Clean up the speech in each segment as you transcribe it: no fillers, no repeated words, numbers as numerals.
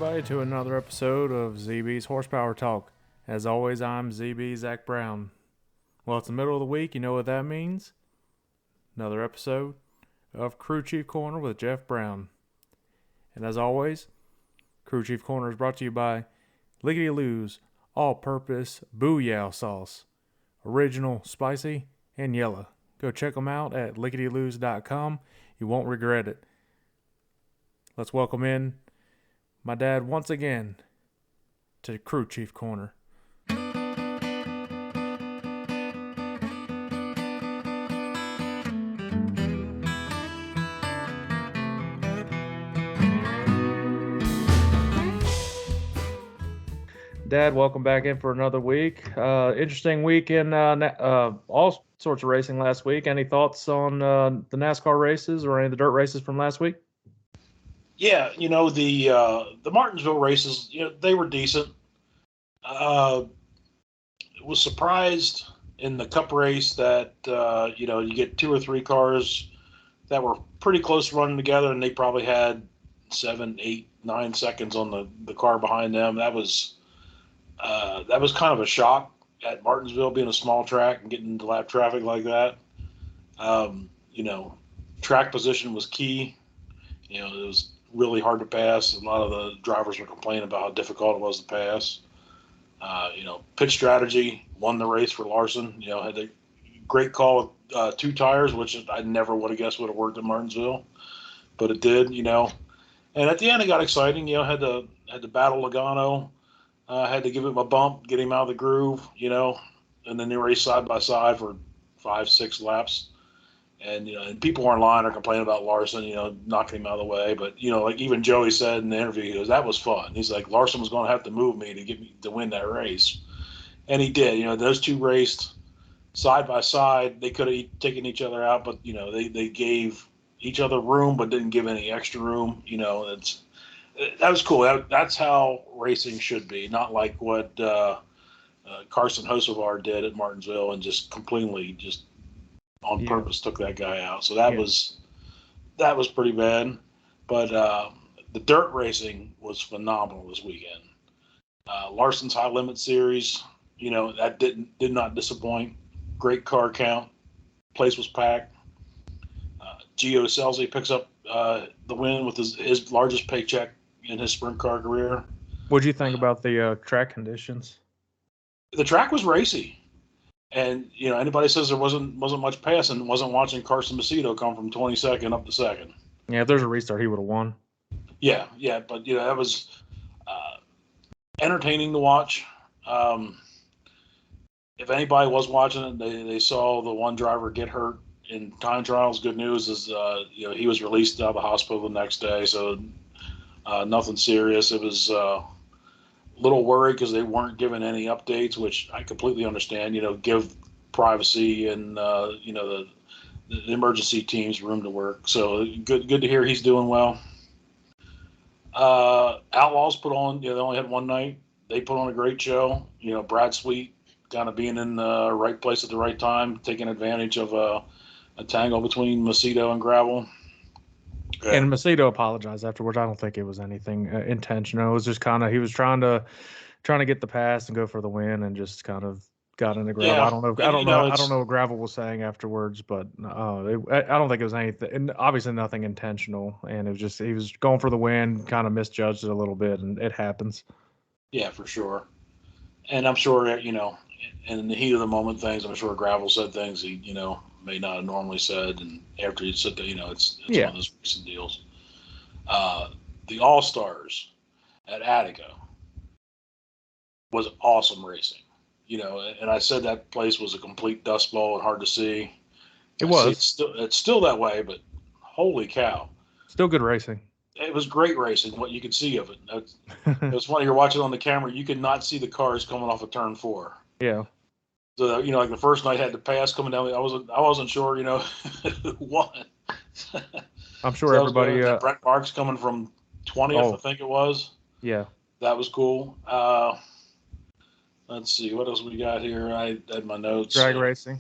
everybody, to another episode of ZB's Horsepower Talk. As always, I'm ZB Zach Brown. Well, it's the middle of the week, you know what that means? Another episode of Crew Chief Corner with Jeff Brown. And as always, Crew Chief Corner is brought to you by Lickety Lou's All-Purpose Booyah Sauce. Original, spicy, and yellow. Go check them out at licketyloos.com. You won't regret it. Let's welcome in my dad once again to Crew Chief Corner. Dad, welcome back in for another week. Interesting week in all sorts of racing last week. Any thoughts on the NASCAR races or any of the dirt races from last week? Yeah, the Martinsville races, they were decent. Was surprised in the Cup race that you get two or three cars that were pretty close running together, and they probably had 7, 8, 9 seconds on the car behind them. That was kind of a shock at Martinsville, being a small track and getting into lap traffic like that. Track position was key. It was really hard to pass. A lot of the drivers were complaining about how difficult it was to pass. Pit strategy won the race for Larson. Had a great call with 2 tires, which I never would have guessed would have worked at Martinsville, but it did. And at the end it got exciting. Had to battle Logano. Had to give him a bump, get him out of the groove. And then they raced side by side for 5, 6 laps. And people online are complaining about Larson, knocking him out of the way. But, like even Joey said in the interview, he goes, that was fun. He's like, Larson was going to have to move me to get me to win that race. And he did. Those two raced side by side. They could have taken each other out, but, they gave each other room but didn't give any extra room. That was cool. That's how racing should be, not like what Carson Hocevar did at Martinsville and just completely on purpose took that guy out. So that was pretty bad. But the dirt racing was phenomenal this weekend. Larson's High Limit Series, that did not disappoint. Great car count. Place was packed. Gio Scelzi picks up the win with his largest paycheck in his sprint car career. What did you think about the track conditions? The track was racy. And, anybody says there wasn't much passing, wasn't watching Carson Macedo come from 22nd up to 2nd. Yeah, if there's a restart, he would have won. Yeah, but, that was entertaining to watch. If anybody was watching it, they saw the one driver get hurt in time trials. Good news is, he was released out of the hospital the next day, so nothing serious. It was little worried because they weren't given any updates, which I completely understand. Give privacy and the emergency teams room to work. So good to hear he's doing well. Outlaws put on. They only had one night. They put on a great show. Brad Sweet kind of being in the right place at the right time, taking advantage of a tangle between Macedo and Gravel. Yeah. And Macedo apologized afterwards. I don't think it was anything intentional. It was just kind of, he was trying to get the pass and go for the win, and just kind of got into Gravel. Yeah. I don't know what Gravel was saying afterwards, but I don't think it was anything, and obviously nothing intentional. And it was just, he was going for the win, kind of misjudged it a little bit, and it happens. Yeah, for sure. And I'm sure in the heat of the moment things, I'm sure Gravel said things he may not have normally said, and after you said that, it's one of those recent deals. The All-Stars at Attica was awesome racing, and I said that place was a complete dust bowl and hard to see. It was. It's still that way, but holy cow. Still good racing. It was great racing, what you could see of it. It was funny, you're watching on the camera, you could not see the cars coming off of turn 4. Yeah. So, like the first night had the pass coming down. I wasn't sure, who won. I'm sure everybody. Brent Marks coming from 20th, I think it was. Yeah. That was cool. Let's see, what else we got here? I had my notes. Drag racing.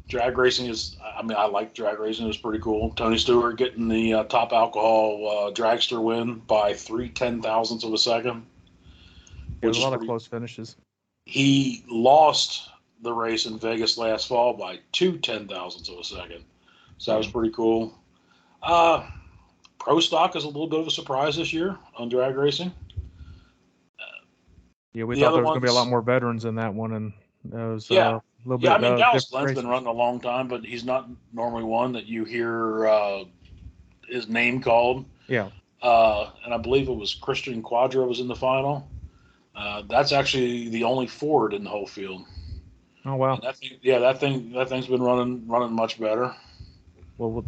Drag racing is, I mean, I like drag racing. It was pretty cool. Tony Stewart getting the top alcohol dragster win by 3/10,000ths of a second, There's which a is lot of pretty. close finishes. He lost the race in Vegas last fall by 2/10,000ths of a second, so that was pretty cool. Pro stock is a little bit of a surprise this year on drag racing. Yeah, we The thought other there was going to be a lot ones, more veterans in that one, and it was yeah, a little yeah. I bit mean, Dallas different Glenn's been racers. running a long time, but he's not normally one that you hear his name called. Yeah. And I believe it was Christian Quadra was in the final. That's actually the only Ford in the whole field. Oh wow. And that thing's been running much better. Well,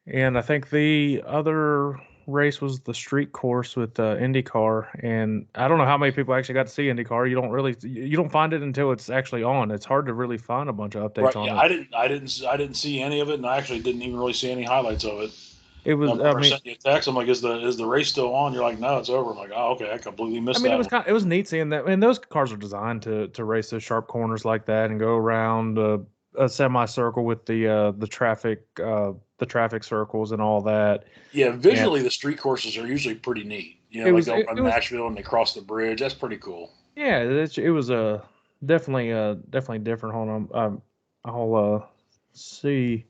and I think the other race was the street course with IndyCar, and I don't know how many people actually got to see IndyCar. You don't find it until it's actually on. It's hard to really find a bunch of updates Right? on Yeah, it. I didn't see any of it, and I actually didn't even really see any highlights of it. It I was, I remember I mean, sent you a text. I'm like, is the race still on? You're like, no, it's over. I'm like, oh, okay, I completely I missed mean, that one. it was neat seeing that. And those cars are designed to race those sharp corners like that and go around a semicircle with the traffic circles and all that. Yeah, And visually, the street courses are usually pretty neat. it Like was they'll it run was Nashville and they cross the bridge. That's pretty cool. yeah, it was definitely different. Hold on, I'll see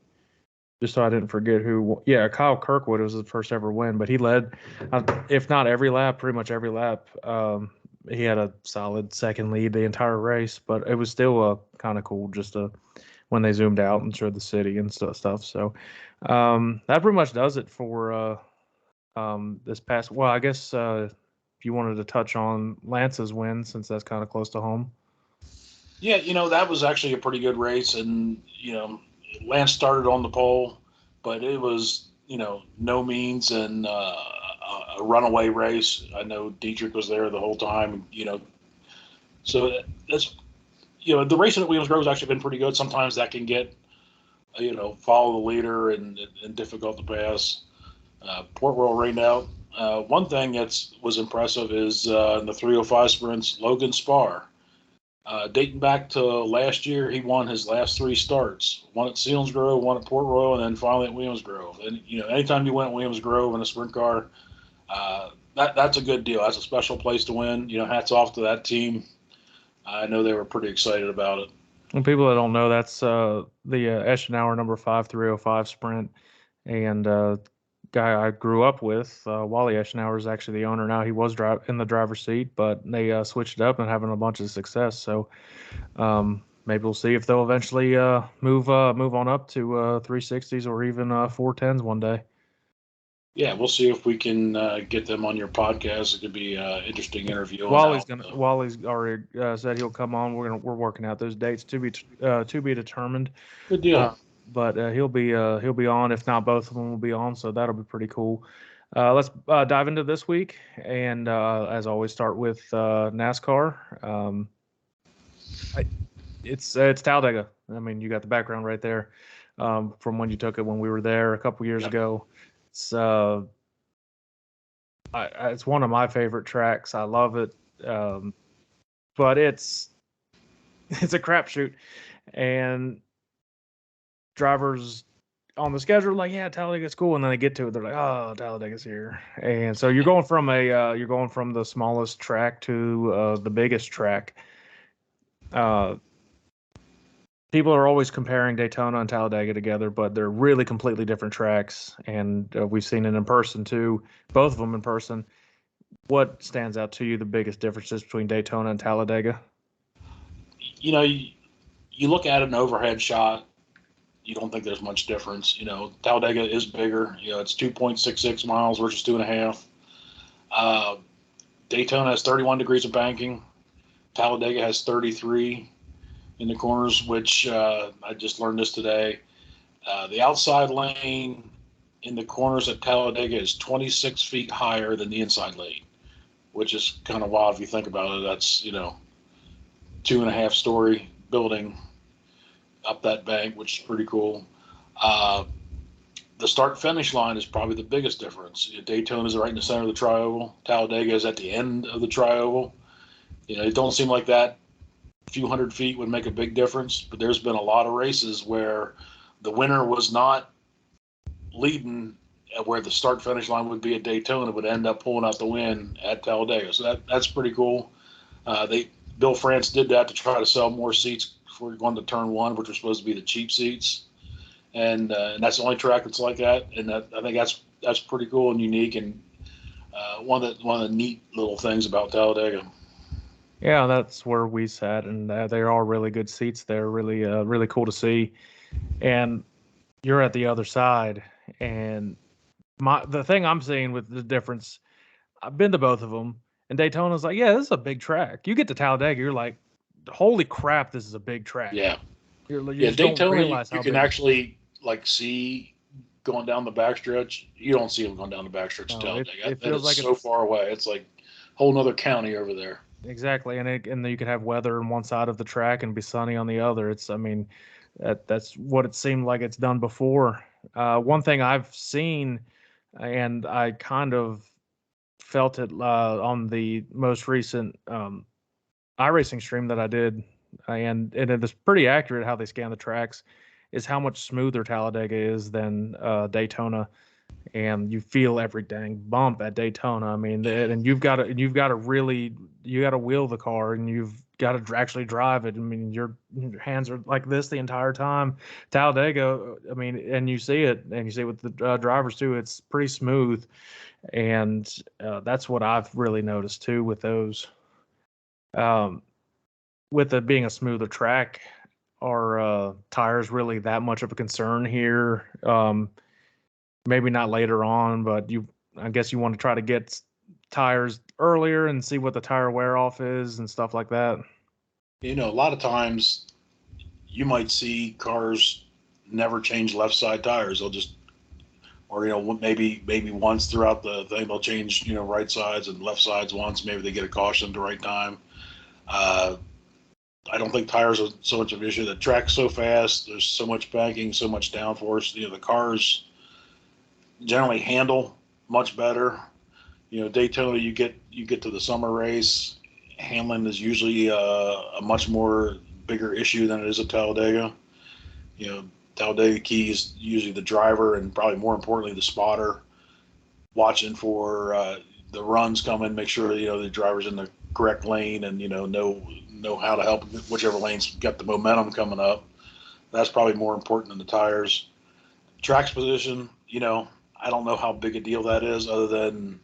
just so I didn't forget who. Yeah, Kyle Kirkwood was his first ever win, but he led, if not every lap, pretty much every lap. He had a solid second lead the entire race, but it was still kind of cool just when they zoomed out and showed the city and stuff. So that pretty much does it for this past. Well, I guess if you wanted to touch on Lance's win, since that's kind of close to home. Yeah, that was actually a pretty good race, and Lance started on the pole, but it was no means and a runaway race. I know Dietrich was there the whole time. So that's the racing at Williams Grove has actually been pretty good. Sometimes that can get follow the leader and difficult to pass. Port Royal rained out. One thing that was impressive is in the 305 sprints, Logan Spar. Dating back to last year, he won his last three starts. One at Selinsgrove, one at Port Royal, and then finally at Williams Grove. And anytime you win at Williams Grove in a sprint car, that's a good deal. That's a special place to win. Hats off to that team. I know they were pretty excited about it. And people that don't know, that's the Eschenauer number 5 305 sprint, and guy I grew up with, Wally Eschenauer, is actually the owner now. He was in the driver's seat, but they switched it up and having a bunch of success. So maybe we'll see if they'll eventually move on up to 360s or even 410s one day. Yeah, we'll see if we can get them on your podcast. It could be an interesting interview. Wally's already said he'll come on. We're working out those dates to be determined. Good deal. But he'll be on. If not, both of them will be on. So that'll be pretty cool. Let's dive into this week, and as always, start with NASCAR. It's Talladega. I mean, you got the background right there from when you took it when we were there a couple years ago. It's it's one of my favorite tracks. I love it, but it's a crapshoot, and drivers on the schedule like, yeah, Talladega's cool, and then they get to it, they're like, oh, Talladega's here, and so you're going from the smallest track to the biggest track. People are always comparing Daytona and Talladega together, but they're really completely different tracks, and we've seen it in person too, both of them in person. What stands out to you, the biggest differences between Daytona and Talladega? You look at an overhead shot, you don't think there's much difference. Talladega is bigger. It's 2.66 miles versus 2.5. Daytona has 31 degrees of banking. Talladega has 33 in the corners, which I just learned this today. The outside lane in the corners at Talladega is 26 feet higher than the inside lane, which is kind of wild if you think about it. That's 2.5-story building up that bank, which is pretty cool. The start-finish line is probably the biggest difference. Daytona is right in the center of the tri-oval. Talladega is at the end of the tri-oval. It don't seem like that few hundred feet would make a big difference, but there's been a lot of races where the winner was not leading at where the start finish line would be at Daytona, would end up pulling out the win at Talladega. So that's pretty cool. Bill France did that to try to sell more seats before going to turn one, which were supposed to be the cheap seats. And that's the only track that's like that. And I think that's pretty cool and unique, and one of the neat little things about Talladega. Yeah, that's where we sat, and they are really good seats there. Really, really cool to see. And you're at the other side, and the thing I'm seeing with the difference, I've been to both of them, and Daytona's like, yeah, this is a big track. You get to Talladega, you're like, holy crap, this is a big track. Yeah. You Yeah, just don't Daytona, realize you how can big. actually see going down the backstretch. You don't see them going down the backstretch of No, Talladega. it That feels is like so it's far away. It's like a whole nother county over there. exactly, and then you could have weather on one side of the track and be sunny on the other. I mean, that's what it seemed like it's done before. One thing I've seen, and I kind of felt it on the most recent iRacing stream that I did, and it is pretty accurate how they scan the tracks, is how much smoother Talladega is than Daytona, and you feel every dang bump at Daytona. I mean, and you've got to really you got to wheel the car, and you've got to actually drive it. I mean, your hands are like this the entire time. Talladega, I mean, and you see it, with the drivers too. It's pretty smooth, and that's what I've really noticed too with those. Um, with it being a smoother track, are tires really that much of a concern here? Maybe not later on, but I guess you want to try to get tires earlier and see what the tire wear off is and stuff like that. A lot of times you might see cars never change left side tires. They'll just, or maybe once throughout the thing they'll change right sides and left sides once. Maybe they get a caution at the right time. I don't think tires are so much of an issue. The track's so fast. There's so much banking, so much downforce. The cars generally handle much better. Daytona, you get to the summer race, handling is usually a much more bigger issue than it is at Talladega. Talladega key is usually the driver, and probably more importantly the spotter, watching for the runs coming, make sure the driver's in the correct lane, and know how to help whichever lane's got the momentum coming up. That's probably more important than the tires. Track's position, I don't know how big a deal that is, other than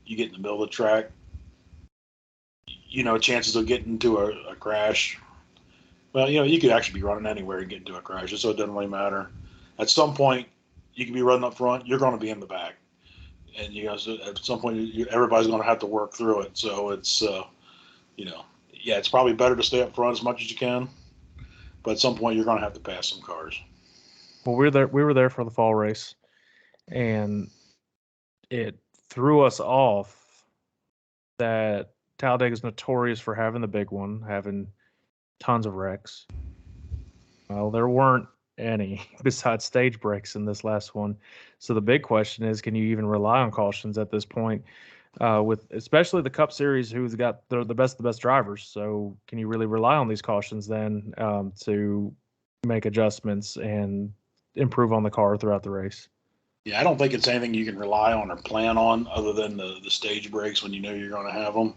you get in the middle of the track, chances of getting into a crash. Well, you could actually be running anywhere and get into a crash, so it doesn't really matter. At some point, you can be running up front, you're going to be in the back. And so at some point, everybody's going to have to work through it. So it's, it's probably better to stay up front as much as you can. But at some point, you're going to have to pass some cars. Well, we were there for the fall race, and it threw us off that Talladega is notorious for having the big one, having tons of wrecks. Well, there weren't any besides stage breaks in this last one. So the big question is, can you even rely on cautions at this point? With especially the Cup Series, who's got the best of the best drivers. So can you really rely on these cautions then to make adjustments and improve on the car throughout the race? Yeah, I don't think it's anything you can rely on or plan on other than the stage breaks when you're going to have them.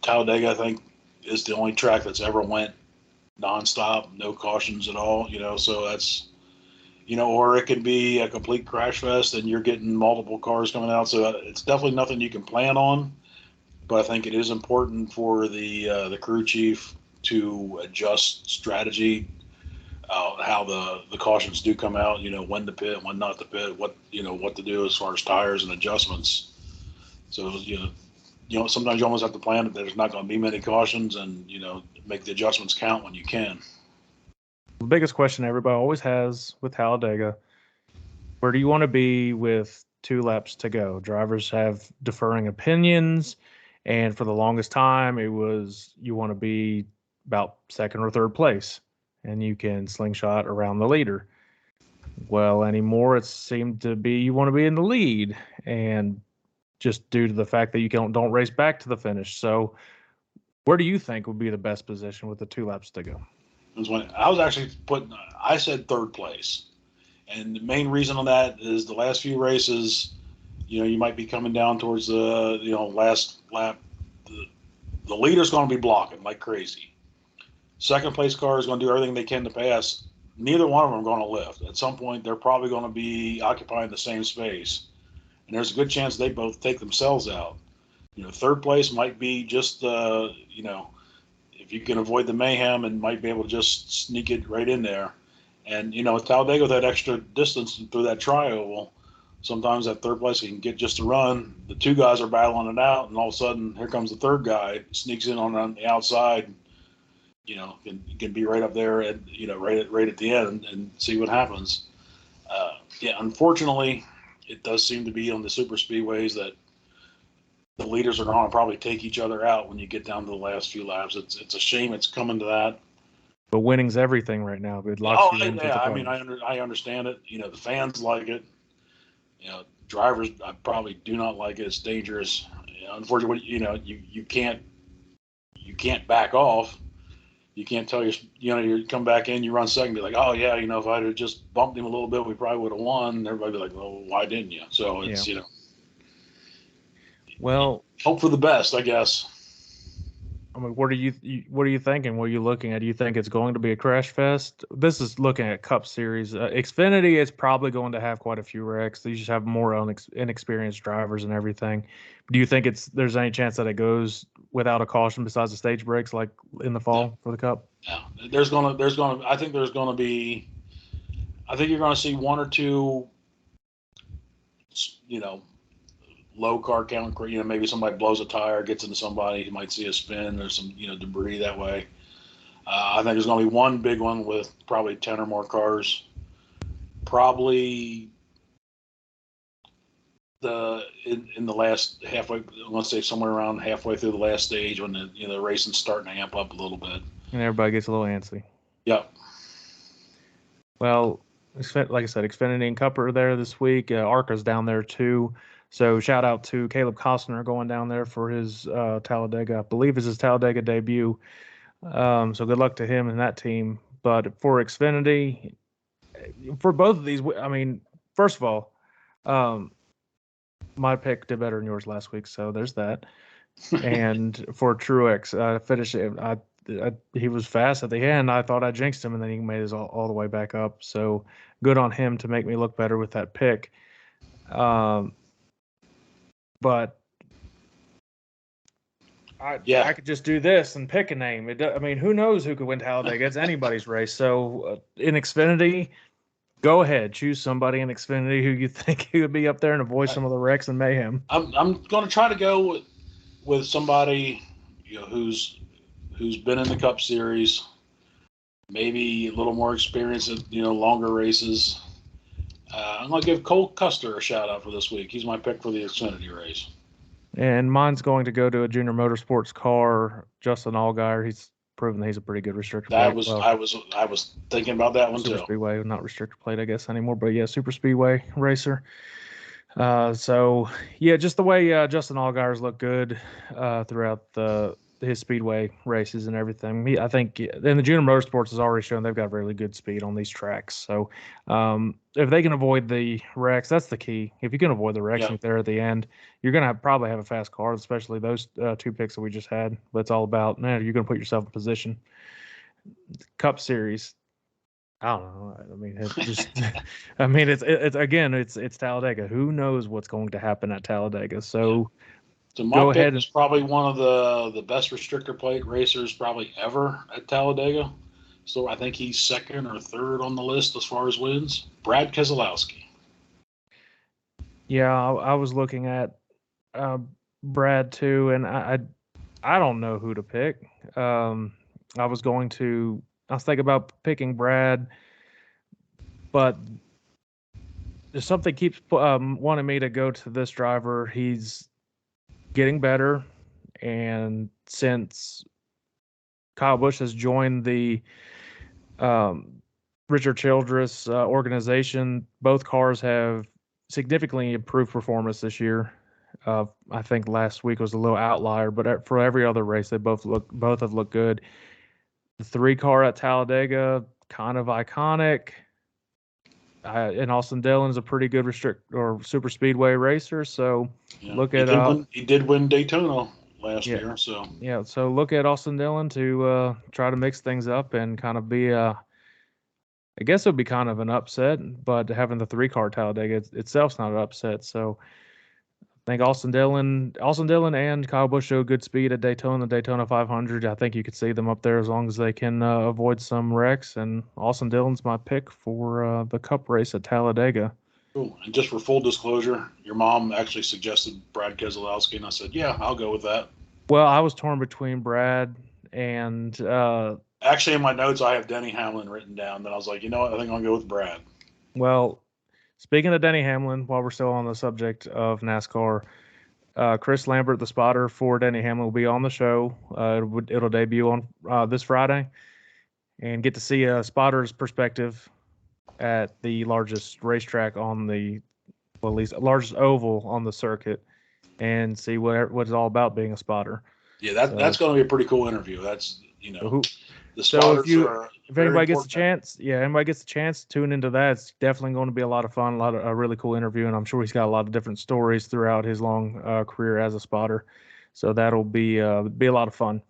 Talladega, I think, is the only track that's ever went nonstop, no cautions at all. So that's, or it could be a complete crash fest and you're getting multiple cars coming out. So it's definitely nothing you can plan on. But I think it is important for the crew chief to adjust strategy, how the cautions do come out. When to pit, when not to pit, what to do as far as tires and adjustments. So sometimes you almost have to plan that there's not going to be many cautions, and make the adjustments count when you can. The biggest question everybody always has with Talladega: where do you want to be with 2 laps to go? Drivers have differing opinions, and for the longest time, it was you want to be about second or third place, and you can slingshot around the leader. Well, anymore, it seemed to be you want to be in the lead, and just due to the fact that you don't race back to the finish. So, where do you think would be the best position with the 2 laps to go? was when I was actually I said third place. And the main reason on that is the last few races, you might be coming down towards the, last lap. The leader's going to be blocking like crazy. Second place car is going to do everything they can to pass. Neither one of them are going to lift. At some point, they're probably going to be occupying the same space. And there's a good chance they both take themselves out. Third place might be just, if you can avoid the mayhem and might be able to just sneak it right in there. And, with Talladega, with that extra distance through that tri-oval, sometimes that third place can get just a run. The two guys are battling it out, and all of a sudden, here comes the third guy, sneaks in on the outside, can be right up there at, right at the end and see what happens. Unfortunately, it does seem to be on the super speedways that the leaders are going to probably take each other out when you get down to the last few laps. It's a shame it's coming to that. But winning's everything right now. It locks you into the fight. I understand it. The fans like it. Drivers I probably do not like it. It's dangerous. Unfortunately, you can't back off. You can't tell you come back in, you run second, be like, oh yeah, if I'd have just bumped him a little bit, we probably would have won. Everybody be like, well, why didn't you? So it's well, hope for the best, I guess. I mean, what are you thinking? What are you looking at? Do you think it's going to be a crash fest? This is looking at Cup Series. Xfinity is probably going to have quite a few wrecks. They just have more inexperienced drivers and everything. Do you think there's any chance that it goes without a caution besides the stage breaks like in the fall for the Cup? Yeah, I think you're going to see one or two, low car count, maybe somebody blows a tire, gets into somebody, you might see a spin or some, debris that way. I think there's going to be one big one with probably 10 or more cars. Probably in the last halfway, let's say somewhere around halfway through the last stage when the racing's starting to amp up a little bit. And everybody gets a little antsy. Yep. Well, like I said, Xfinity and Cup are there this week. ARCA's down there too. So shout out to Caleb Costner going down there for his Talladega. I believe it's his Talladega debut. So good luck to him and that team. But for Xfinity, for both of these, I mean, first of all, my pick did better than yours last week, so there's that. And for Truex, he was fast at the end. I thought I jinxed him, and then he made his all the way back up. So good on him to make me look better with that pick. But I could just do this and pick a name. I mean, who knows who could win Talladega? It's anybody's race. So in Xfinity, go ahead, choose somebody in Xfinity who you think would be up there and avoid some of the wrecks and mayhem. I'm going to try to go with somebody who's been in the Cup Series, maybe a little more experience at longer races. I'm going to give Cole Custer a shout out for this week. He's my pick for the Xfinity race. And mine's going to go to a Junior Motorsports car, Justin Allgaier. He's proven that he's a pretty good restrictor plate. I was thinking about that one Super too. Speedway, not restrictor plate, I guess anymore, but yeah, Super Speedway racer. So yeah, just the way Justin Allgaier's looked good throughout his speedway races and everything. I think, and the Junior Motorsports has already shown they've got really good speed on these tracks. So if they can avoid the wrecks, that's the key. If you can avoid the wrecks there at the end, you're going to probably have a fast car, especially those two picks that we just had. But it's all about, man, you're going to put yourself in position. Cup Series, I don't know. I mean, it's just, it's Talladega. Who knows what's going to happen at Talladega? So. Yeah. So my pick is probably one of the best restrictor plate racers probably ever at Talladega. So I think he's second or third on the list as far as wins. Brad Keselowski. Yeah, I was looking at Brad too, and I don't know who to pick. I was thinking about picking Brad, but there's something keeps wanting me to go to this driver. He's getting better, and since Kyle Busch has joined the Richard Childress organization, both cars have significantly improved performance this year. I think last week was a little outlier, but for every other race, they both have looked good. The 3 car at Talladega, kind of iconic. And Austin Dillon's a pretty good restrict or super speedway racer. So Yeah, look he at did win. He did win Daytona last yeah, year. So yeah. So look at Austin Dillon to try to mix things up and kind of be I guess it would be kind of an upset, but having the 3 car Talladega itself's not an upset. So I think Austin Dillon and Kyle Busch showed good speed at Daytona 500. I think you could see them up there as long as they can avoid some wrecks. And Austin Dillon's my pick for the Cup race at Talladega. cool. And just for full disclosure, your mom actually suggested Brad Keselowski, and I said, "Yeah, I'll go with that." Well, I was torn between Brad and Actually, in my notes, I have Denny Hamlin written down, but I was like, you know what? I think I'll go with Brad. well, speaking of Denny Hamlin, while we're still on the subject of NASCAR, Chris Lambert, the spotter for Denny Hamlin, will be on the show. It'll debut on this Friday, and get to see a spotter's perspective at the largest racetrack on the, well, at least largest oval on the circuit, and see what it's all about being a spotter. Yeah, that's So, going to be a pretty cool interview. That's so who? the So spotters are if very anybody gets a important. chance, yeah, anybody gets a chance, tune into that. It's definitely going to be a lot of fun, a really cool interview, and I'm sure he's got a lot of different stories throughout his long career as a spotter. So that'll be a lot of fun.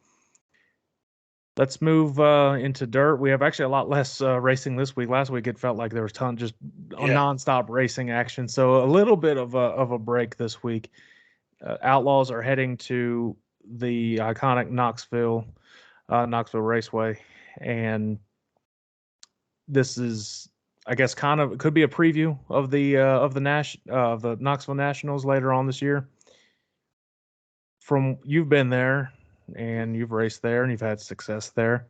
Let's move into dirt. We have actually a lot less racing this week. Last week it felt like there was just Yeah, nonstop racing action. So a little bit of a break this week. Outlaws are heading to the iconic Knoxville Raceway, and this is, I guess, kind of, it could be a preview of the Knoxville Nationals later on this year. From you've been there and you've raced there and you've had success there.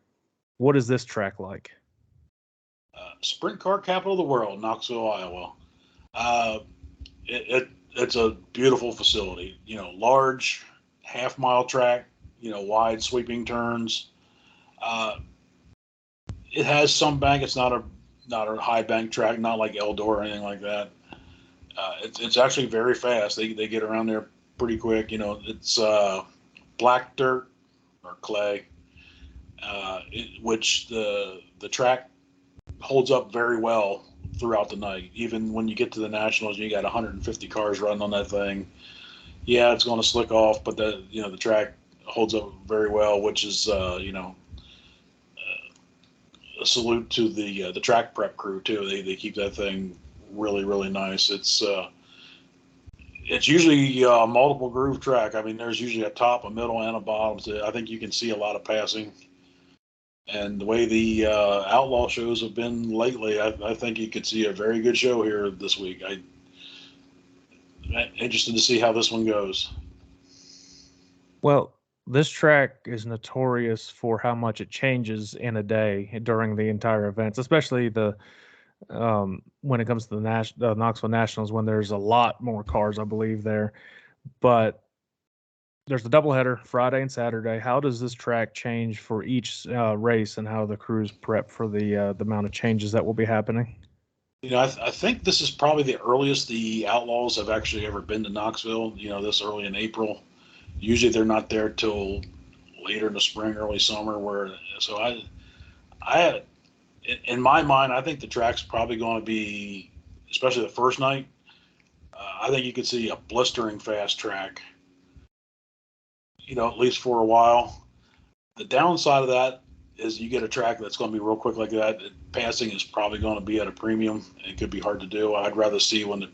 What is this track like? sprint car capital of the world, Knoxville, Iowa. Uh, it's a beautiful facility. Large half-mile track. Wide sweeping turns. Uh, it has some bank. It's not a high bank track, not like Eldor or anything like that. It's actually very fast. They get around there pretty quick. It's black dirt or clay, which the track holds up very well throughout the night. Even when you get to the Nationals, you got 150 cars running on that thing. Yeah, it's going to slick off, but the track holds up very well, which is a salute to the track prep crew too. They keep that thing really really nice. It's usually a multiple groove track. I mean, there's usually a top, a middle, and a bottom. So I think you can see a lot of passing. And the way the outlaw shows have been lately, I think you could see a very good show here this week. I'm interested to see how this one goes. Well, this track is notorious for how much it changes in a day during the entire events, especially the when it comes to the Knoxville Nationals, when there's a lot more cars, I believe there. But there's a doubleheader Friday and Saturday. How does this track change for each race, and how the crews prep for the amount of changes that will be happening? I think this is probably the earliest the Outlaws have actually ever been to Knoxville. This early in April. Usually they're not there till later in the spring, early summer. I, in my mind, I think the track's probably going to be, especially the first night. I think you could see a blistering fast track. At least for a while. The downside of that is you get a track that's going to be real quick like that. Passing is probably going to be at a premium. It could be hard to do. I'd rather see when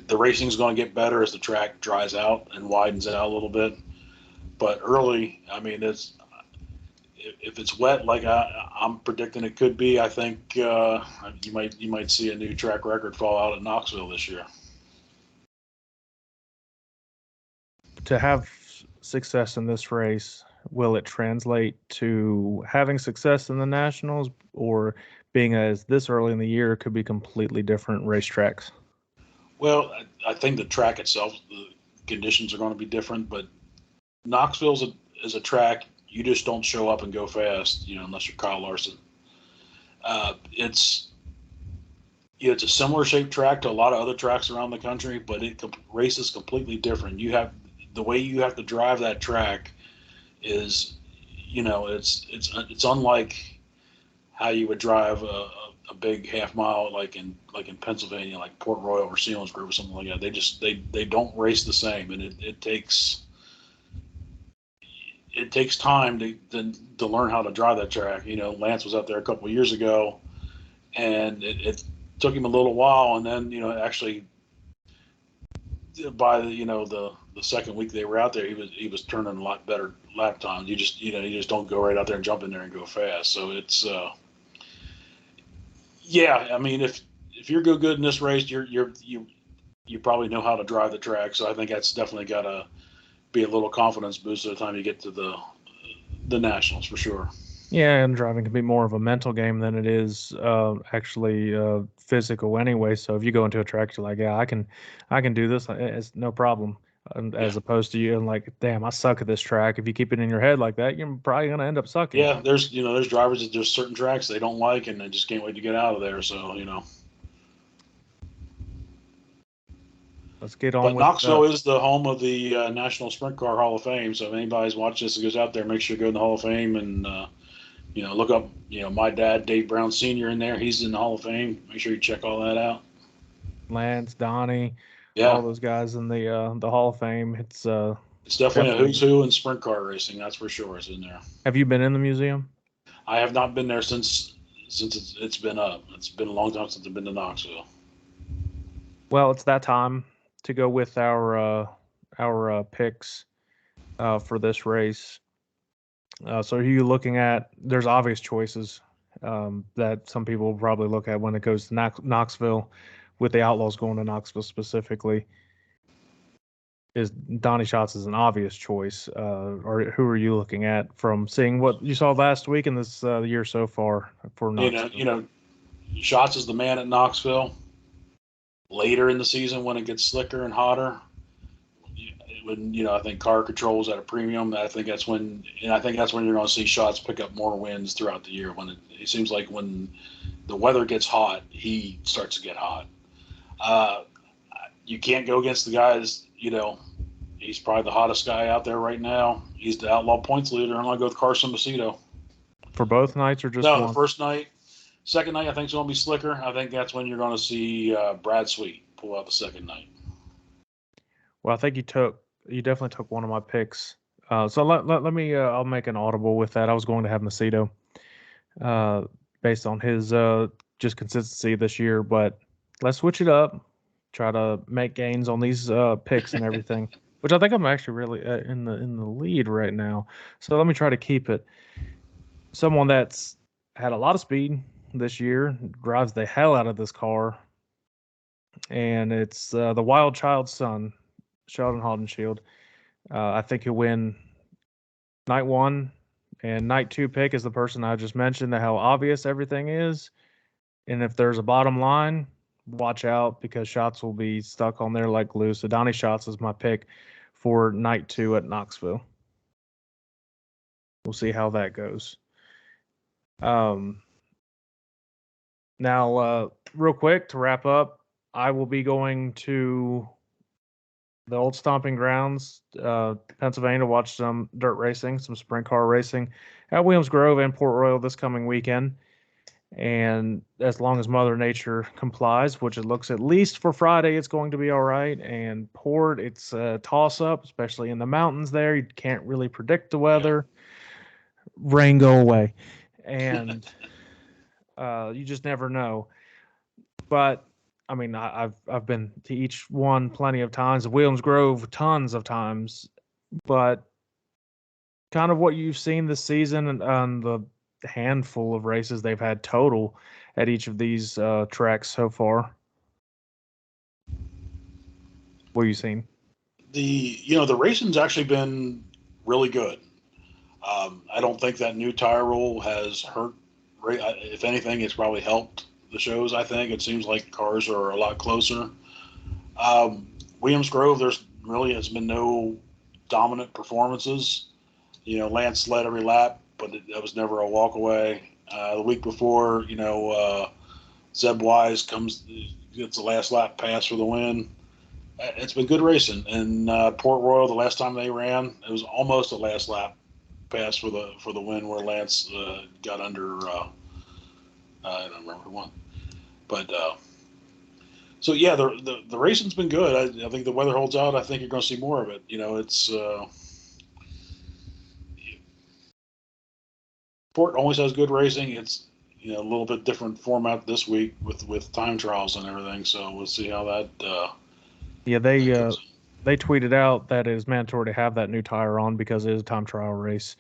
the racing is going to get better as the track dries out and widens out a little bit. But early, I mean, if it's wet like I'm predicting it could be, I think you might see a new track record fall out at Knoxville this year. To have success in this race, will it translate to having success in the Nationals, or being as this early in the year could be completely different racetracks? Well, I think the track itself, the conditions are going to be different, but Knoxville is a track you just don't show up and go fast, unless you're Kyle Larson. It's a similar shaped track to a lot of other tracks around the country, but race is completely different. The way you have to drive that track is it's unlike how you would drive a big half mile like in Pennsylvania, like Port Royal or Selinsgrove or something like that. They don't race the same, and it takes time to learn how to drive that track. Lance was out there a couple of years ago, and it took him a little while, and then actually by the second week they were out there, he was turning a lot better lap times. You just don't go right out there and jump in there and go fast. So it's yeah. I mean, if you're good in this race, you probably know how to drive the track. So I think that's definitely got to be a little confidence boost by the time you get to the nationals for sure. Yeah, and driving can be more of a mental game than it is actually physical anyway. So if you go into a track, you're like, yeah, I can do this. It's no problem. Yeah. As opposed to you and like, damn, I suck at this track. If you keep it in your head like that, you're probably gonna end up sucking. Yeah, there's drivers that there's certain tracks they don't like and they just can't wait to get out of there. So Let's get on but with Knoxville is the home of the National Sprint Car Hall of Fame. So if anybody's watching this and goes out there, make sure you go in the Hall of Fame and look up my dad Dave Brown Sr. in there. He's in the Hall of Fame. Make sure you check all that out. Lance, Donnie, all Yeah, those guys in the Hall of Fame. It's it's definitely a definitely. who's who in sprint car racing. That's for sure. It's in there. Have you been in the museum? I have not been there since it's been up. It's been a long time since I've been to Knoxville. Well, it's that time to go with our picks for this race. So are you looking at? There's obvious choices that some people will probably look at when it goes to Knoxville, with the Outlaws going to Knoxville specifically. Is Donnie Schatz is an obvious choice, or who are you looking at from seeing what you saw last week and this year so far for Knoxville? Schatz is the man at Knoxville. Later in the season, when it gets slicker and hotter, when I think car control is at a premium. I think that's when you're going to see Schatz pick up more wins throughout the year. When it seems like when the weather gets hot, he starts to get hot. Uh, you can't go against the guys. He's probably the hottest guy out there right now. He's the outlaw points leader. I'm going to go with Carson Macedo. For both nights or just No, the one? first night. Second night, I think it's going to be slicker. I think that's when you're going to see Brad Sweet pull out the second night. Well, I think you definitely took one of my picks. So let me I'll make an audible with that. I was going to have Macedo, uh, based on his just consistency this year, but let's switch it up. Try to make gains on these picks and everything, which I think I'm actually really in the lead right now. So let me try to keep it. Someone that's had a lot of speed this year, drives the hell out of this car, and it's the Wild Child's son, Sheldon Haudenschild. I think he'll win night one, and night two pick is the person I just mentioned. How obvious everything is, and if there's a bottom line, watch out because shots will be stuck on there like glue. So Donnie Schatz is my pick for night two at Knoxville. We'll see how that goes. Um, Now, real quick to wrap up, I will be going to the old stomping grounds, Pennsylvania, to watch some dirt racing, some sprint car racing at Williams Grove and Port Royal this coming weekend. And as long as Mother Nature complies, which it looks at least for Friday, it's going to be all right. And Port, it's a toss up, especially in the mountains there. You can't really predict the weather. Rain go away. And you just never know. But I mean, I've been to each one plenty of times. Williams Grove, tons of times. But kind of what you've seen this season and on the handful of races they've had total at each of these tracks so far. What have you seen? The racing's actually been really good. I don't think that new tire rule has hurt. If anything, it's probably helped the shows. I think it seems like cars are a lot closer. Williams Grove, there's really has been no dominant performances. Lance led every lap, but that was never a walk away. The week before, Zeb Wise gets the last lap pass for the win. It's been good racing. And Port Royal, the last time they ran, it was almost a last lap pass for the win where Lance got under. I don't remember who won, but so yeah, the racing's been good. I think the weather holds out. I think you're going to see more of it. It's Port always has good racing. It's a little bit different format this week with time trials and everything. So we'll see how that. Yeah, they tweeted out that it is mandatory to have that new tire on because it is a time trial race.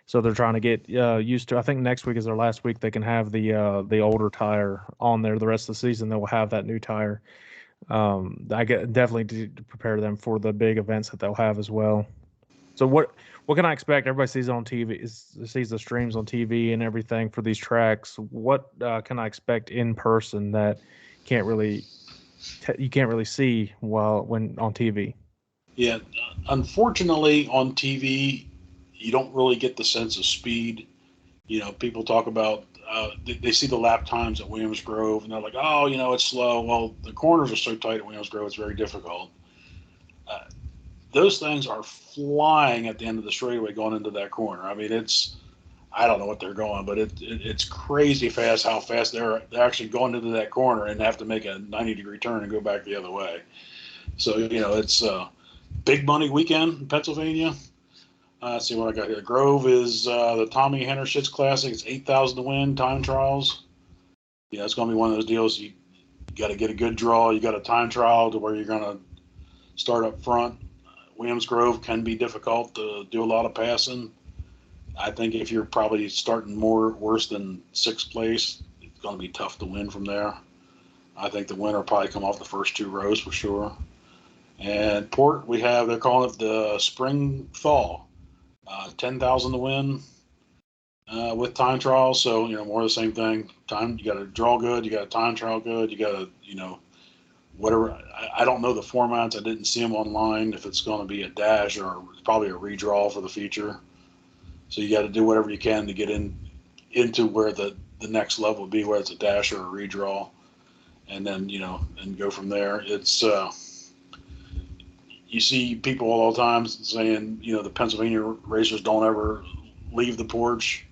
So they're trying to get used to. I think next week is their last week. They can have the older tire on there. The rest of the season, they will have that new tire. I get definitely to prepare them for the big events that they'll have as well. So what can I expect? Everybody sees it on TV, sees the streams on TV and everything for these tracks. What can I expect in person that can't really you can't really see when on TV? Yeah, unfortunately, on TV, you don't really get the sense of speed. People talk about they see the lap times at Williams Grove, and they're like, oh, it's slow. Well, the corners are so tight at Williams Grove, it's very difficult. Those things are flying at the end of the straightaway going into that corner. I mean, I don't know what they're going, but it's crazy fast how fast they're actually going into that corner and have to make a 90-degree turn and go back the other way. So, it's big money weekend in Pennsylvania. Let's see what I got here. Grove is the Tommy Henner Shits Classic. It's $8,000 to win, time trials. It's going to be one of those deals. You got to get a good draw. You got a time trial to where you're going to start up front. Williams Grove can be difficult to do a lot of passing. I think if you're probably starting worse than sixth place, it's going to be tough to win from there. I think the winner will probably come off the first two rows for sure. And Port, they're calling it the Spring Thaw. 10,000 to win with time trials. So, more of the same thing. You got to draw good. You got to time trial good. You got to, whatever. I don't know the formats. I didn't see them online. If it's going to be a dash or probably a redraw for the feature. So you got to do whatever you can to get into where the next level would be, whether it's a dash or a redraw, and then and go from there. It's you see people all the time saying the Pennsylvania racers don't ever leave the porch.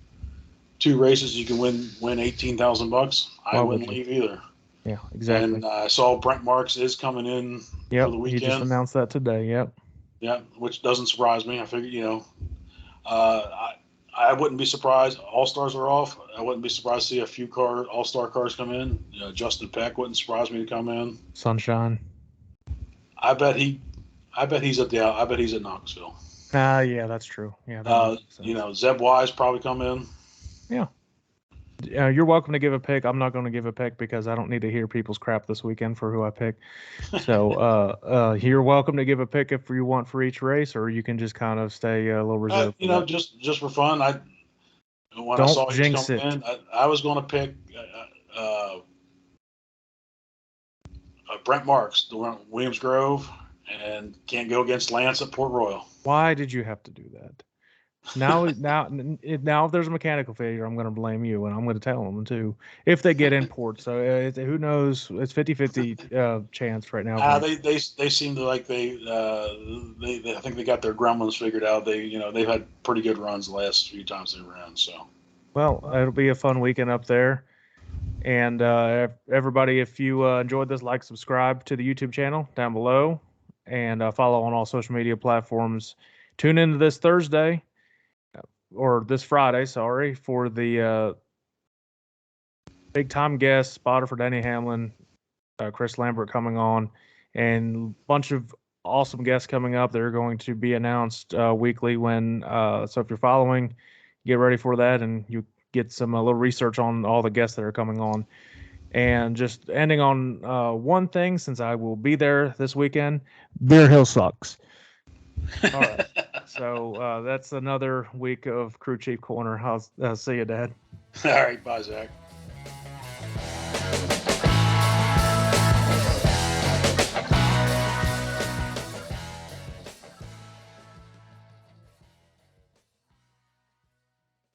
2 races you can win $18,000. I wouldn't leave either. Yeah, exactly. And I saw Brent Marks is coming in for the weekend. He just announced that today. Yep. Yeah, which doesn't surprise me. I figured I wouldn't be surprised. All-Stars are off. I wouldn't be surprised to see a few All-Star cars come in. Justin Peck wouldn't surprise me to come in. Sunshine. I bet he's at Knoxville. Yeah, that's true. Yeah. Zeb Wise probably come in. Yeah. You're welcome to give a pick. I'm not going to give a pick because I don't need to hear people's crap this weekend for who I pick. So you're welcome to give a pick if you want for each race, or you can just kind of stay a little reserved. Just for fun. When don't I saw jinx he was coming in, I was going to pick Brent Marks, the Williams Grove, and can't go against Lance at Port Royal. Why did you have to do that? Now, if there's a mechanical failure, I'm going to blame you, and I'm going to tell them too if they get in port. So who knows? It's 50-50 chance right now. They seem to like they I think they got their gremlins figured out. They've had pretty good runs the last few times they ran. So, well, it'll be a fun weekend up there. And everybody, if you enjoyed this, subscribe to the YouTube channel down below, and follow on all social media platforms. Tune into this Thursday. Or this Friday, sorry, for the big time guest spotter for Denny Hamlin, Chris Lambert coming on, and a bunch of awesome guests coming up. They're going to be announced weekly so if you're following, get ready for that, and you get some little research on all the guests that are coming on. And just ending on one thing, since I will be there this weekend, Bear Hill sucks. All right. So that's another week of Crew Chief Corner. I'll see you, Dad. All right. Bye, Zach.